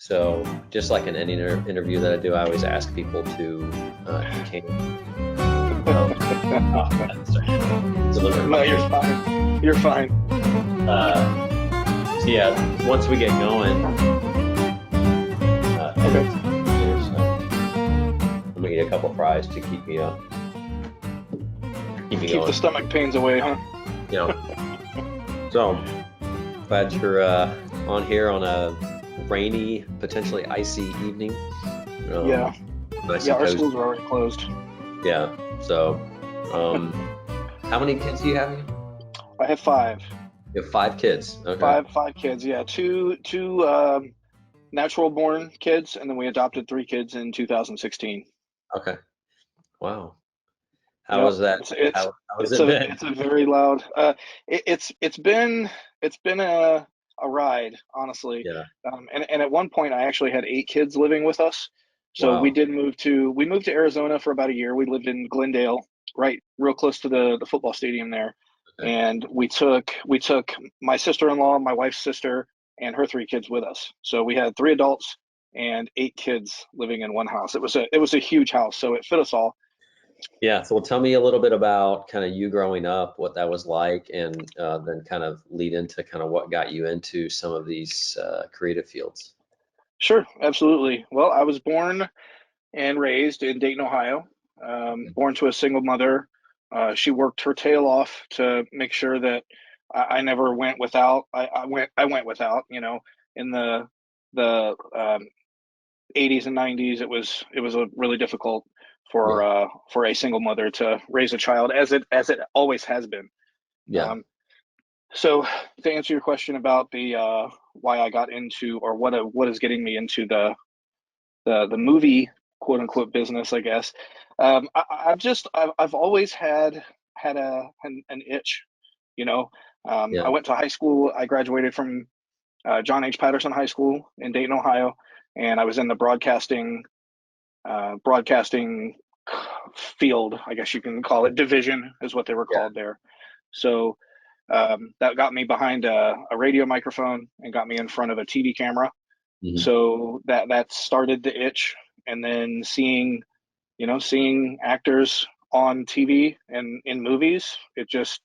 So just like in any interview that I do, I always ask people to, if you can, deliver No, my you're food. fine. You're fine. Uh, so yeah, once we get going, Okay. here, so I'm gonna eat a couple fries to keep me Keep the going. stomach pains away, huh? You know, so glad you're on here on a rainy, potentially icy evening. Yeah. Nice Yeah, and our cozy. schools are already closed. Yeah. So, um, how many kids do you have? I have five. You have five kids. Okay. Five kids. Yeah. Two natural born kids, and then we adopted three kids in 2016. Okay. Wow. How Yep. was that? It's How has it been? it's a very loud it's been a ride, honestly. Yeah. And at one point I actually had eight kids living with us. So Wow. we moved to Arizona for about a year. We lived in Glendale, right real close to the football stadium there. Okay. And we took my sister-in-law, my wife's sister, and her three kids with us. So we had three adults and eight kids living in one house. It was a huge house, so it fit us all. Yeah. So tell me a little bit about kind of you growing up, what that was like, and then kind of lead into kind of what got you into some of these creative fields. Sure, absolutely. Well, I was born and raised in Dayton, Ohio. Born to a single mother. She worked her tail off to make sure that I never went without. I went without. In the 80s and 90s, it was a really difficult Yeah. for a single mother to raise a child, as it always has been. Yeah. Um, so to answer your question about the why I got into, or what is getting me into the movie quote unquote business, I guess. I've always had an itch, you know. I Yeah. went to high school. I graduated from John H. Patterson High School in Dayton, Ohio, and I was in the broadcasting field, I guess you can call it, division is what they were Yeah. called there. So that got me behind a radio microphone and got me in front of a TV camera. Hmm. So that started the itch, and then seeing actors on TV and in movies, it just,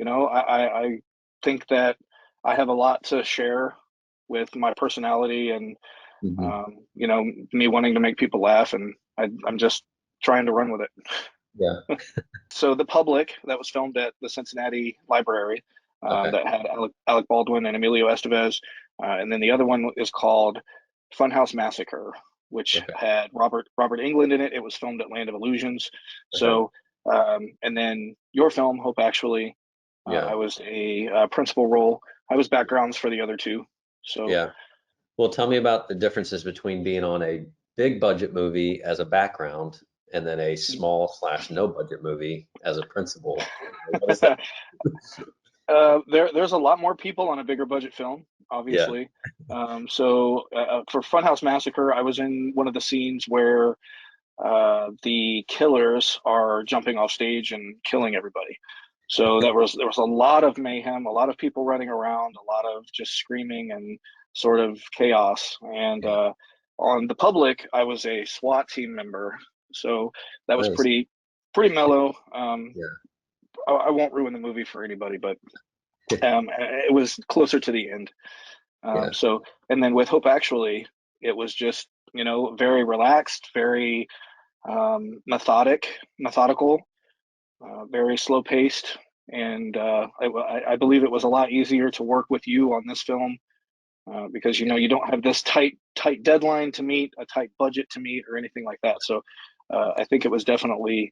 I think that I have a lot to share with my personality, and Hmm. me wanting to make people laugh, and I'm just trying to run with it. Yeah. So The Public, that was filmed at the Cincinnati Library, Okay. that had Alec Baldwin and Emilio Estevez, and then the other one is called Funhouse Massacre, which Okay. had Robert England in it. It was filmed at Land of Illusions. Okay. So, and then your film, Hope Actually, Yeah. I was a principal role. I was backgrounds for the other two. So, Yeah. Well, tell me about the differences between being on a big budget movie as a background and then a small slash no budget movie as a principal. What is that? there's a lot more people on a bigger budget film, Yeah. obviously. So for Funhouse Massacre, I was in one of the scenes where the killers are jumping off stage and killing everybody. So there was a lot of mayhem, a lot of people running around, a lot of just screaming and sort of chaos. And Yeah. on The Public, I was a SWAT team member, so that was Nice. pretty mellow. Yeah. I won't ruin the movie for anybody, but it was closer to the end. Yeah. So, and then with Hope Actually, it was just, very relaxed, very methodical, very slow paced. And I believe it was a lot easier to work with you on this film, because you don't have this tight deadline to meet, a tight budget to meet, or anything like that. So I think it was definitely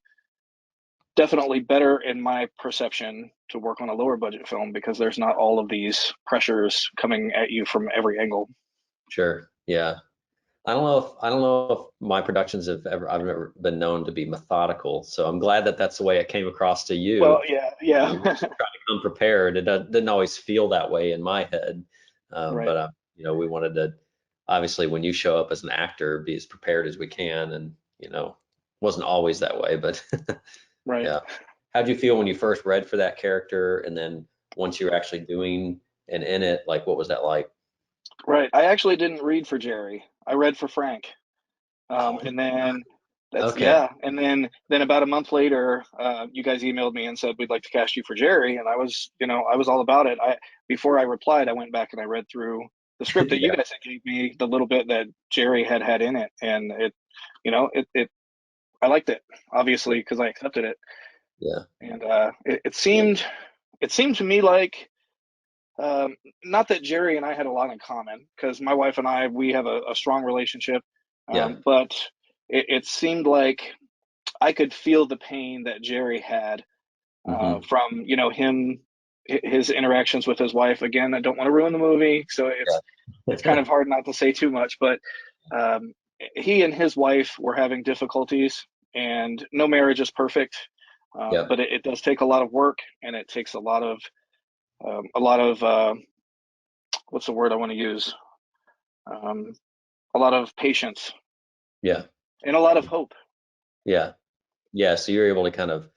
better in my perception to work on a lower budget film, because there's not all of these pressures coming at you from every angle. Sure. Yeah. I don't know if my productions I've never been known to be methodical. So I'm glad that that's the way it came across to Well, you. yeah, You yeah. know, try to come prepared. Didn't always feel that way in my head. Right, But we wanted to, obviously, when you show up as an actor, be as prepared as we can. And, wasn't always that way, but right. yeah. How'd you feel when you first read for that character? And then once you were actually doing and in it, like, what was that like? Right. I actually didn't read for Jerry. I read for Frank. Oh, And then that's okay. yeah. And then about a month later, you guys emailed me and said we'd like to cast you for Jerry, and I was all about it. I Before I replied, I went back and I read through the script that you Yeah, guys had gave me, the little bit that Jerry had in it, and it I liked it obviously because I accepted it, yeah, and it seemed to me like um, not that Jerry and I had a lot in common, because my wife and I, we have a strong relationship, yeah. but it seemed like I could feel the pain that Jerry had Hmm. from his interactions with his wife. Again, I don't want to ruin the movie, so it's kind Yeah. of hard not to say too much, but um, he and his wife were having difficulties, and no marriage is perfect, Yeah. but it does take a lot of work, and it takes a lot of what's the word I want to use? Um, a lot of patience Yeah. and a lot of hope. Yeah. Yeah. So you're able to kind of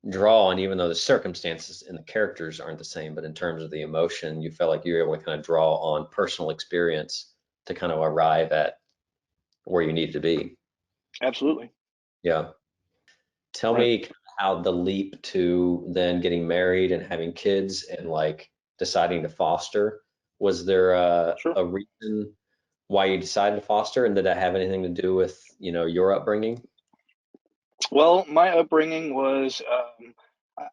draw on, even though the circumstances and the characters aren't the same, but in terms of the emotion, you felt like you were able to kind of draw on personal experience to kind of arrive at where you need to be. Absolutely. Yeah. Tell Right. me how the leap to then getting married and having kids and like deciding to foster, was there Sure. a reason why you decided to foster, and did that have anything to do with, your upbringing? Well, my upbringing was,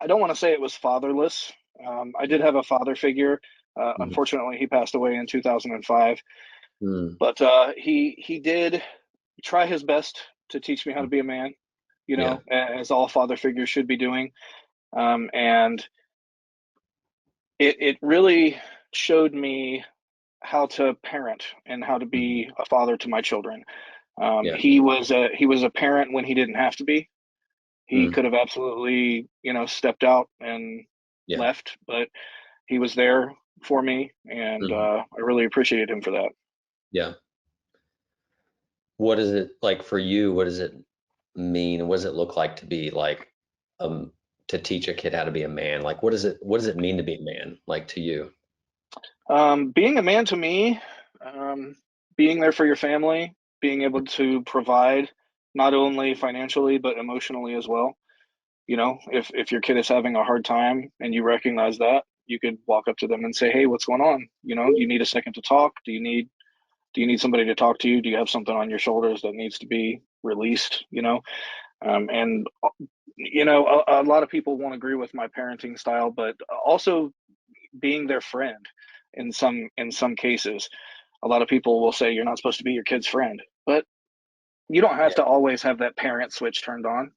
I don't want to say it was fatherless. I did have a father figure. Mm-hmm. Unfortunately, he passed away in 2005, Mm, but he did try his best to teach me how to be a man, yeah. as all father figures should be doing. And it really showed me how to parent and how to Mhm. be a father to my children. Yeah. He was a parent when he didn't have to be. He Mm, could have absolutely, stepped out and yeah. left, but he was there for me, and Mhm. I really appreciated him for that. Yeah. What is it like for you? What does it mean? What does it look like to be like, um, to teach a kid how to be a man? Like, what does it mean to be a man, like to you? Being a man to me, um, being there for your family, being able to provide not only financially but emotionally as well. If your kid is having a hard time and you recognize that, you could walk up to them and say, "Hey, what's going on? You need a second to talk? Do you need somebody to talk to you? Do you have something on your shoulders that needs to be released?" And a lot of people won't agree with my parenting style, but also being their friend in some cases. A lot of people will say you're not supposed to be your kid's friend, but you don't have Yeah. to always have that parent switch turned on.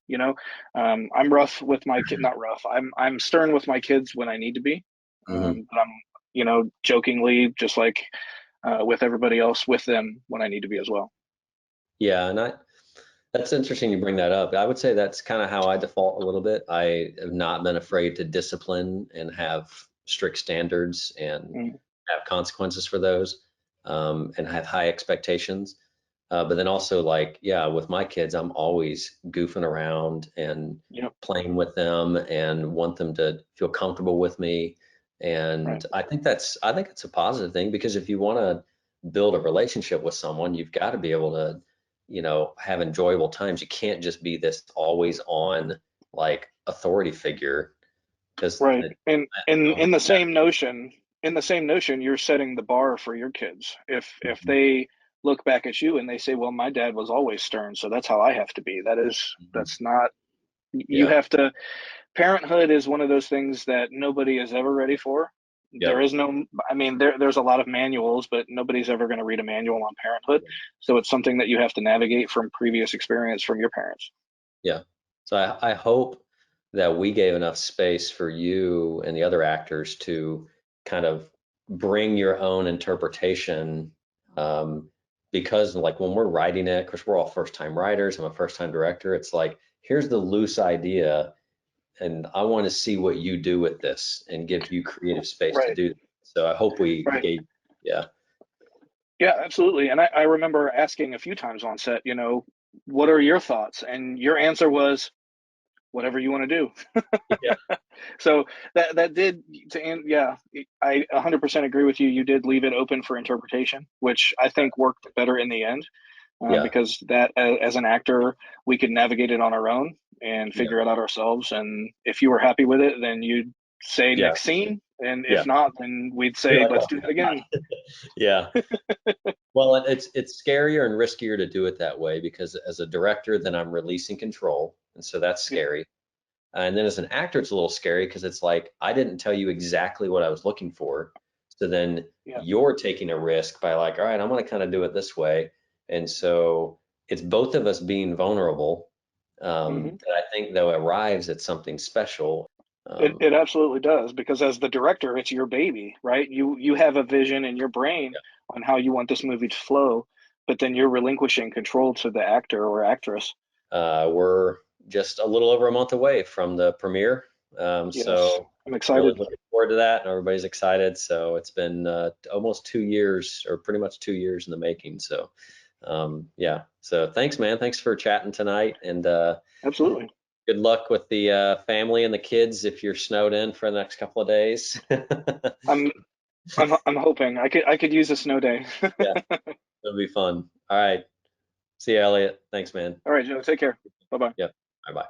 I'm rough with my kid, not rough. I'm stern with my kids when I need to be, Hmm. but I'm jokingly just like with everybody else with them when I need to be as well. Yeah. And that's interesting you bring that up. I would say that's kind of how I default a little bit. I have not been afraid to discipline and have strict standards and Mm, have consequences for those, and have high expectations. But then also, like, yeah, with my kids, I'm always goofing around and yep, playing with them and want them to feel comfortable with me. right, And I think it's a positive thing, because if you want to build a relationship with someone, you've got to be able to, have enjoyable times. You can't just be this always on like authority figure, because right. And I don't think in the same notion, you're setting the bar for your kids. If that. they look back at you and they say, "Well, my dad was always stern, so that's how I have to be." Mhm. That's not. You Yeah. have to. Parenthood is one of those things that nobody is ever ready for. There Yep. is no, I mean, there's a lot of manuals, but nobody's ever going to read a manual on parenthood. So it's something that you have to navigate from previous experience from your parents. Yeah. So I hope that we gave enough space for you and the other actors to kind of bring your own interpretation. Because like when we're writing it, because we're all first time writers, I'm a first time director, it's like, here's the loose idea, and I want to see what you do with this and give you creative space to Right, do that. So I hope we right. gave, yeah. Yeah, absolutely. And I remember asking a few times on set, what are your thoughts? And your answer was, whatever you want to do. Yeah, So that did to end. Yeah, I 100% agree with you. You did leave it open for interpretation, which I think worked better in the end, yeah, because that as an actor we could navigate it on our own and yeah, figure it out ourselves. And if you were happy with it, then you'd say yeah, next scene, and yeah. if not, then we'd Be say like, let's oh, do it again. yeah. Well, it's scarier and riskier to do it that way because as a director, then I'm releasing control, and so that's Yep. scary. And then as an actor, it's a little scary because it's like I didn't tell you exactly what I was looking for. So then Yeah. you're taking a risk by like, all right, I'm going to kind of do it this way. And so it's both of us being vulnerable Hmm. that I think though arrives at something special. Um, It absolutely does, because as the director, it's your baby, right? You have a vision in your brain on how you want this movie to flow, but then you're relinquishing control to the actor or actress. we're just a little over a month away from the premiere. Yes, So I'm really excited. looking forward to that, and everybody's excited. So it's been almost 2 years, or pretty much 2 years in the making. So yeah. So thanks, man. Thanks for chatting tonight, and Absolutely. good luck with the family and the kids if you're snowed in for the next couple of days. I'm I'm hoping I could use a snow day. Yeah, it'll be fun. All right. See you, Elliot. Thanks, man. All right, Joe, take care. Bye bye. Yep. Bye bye.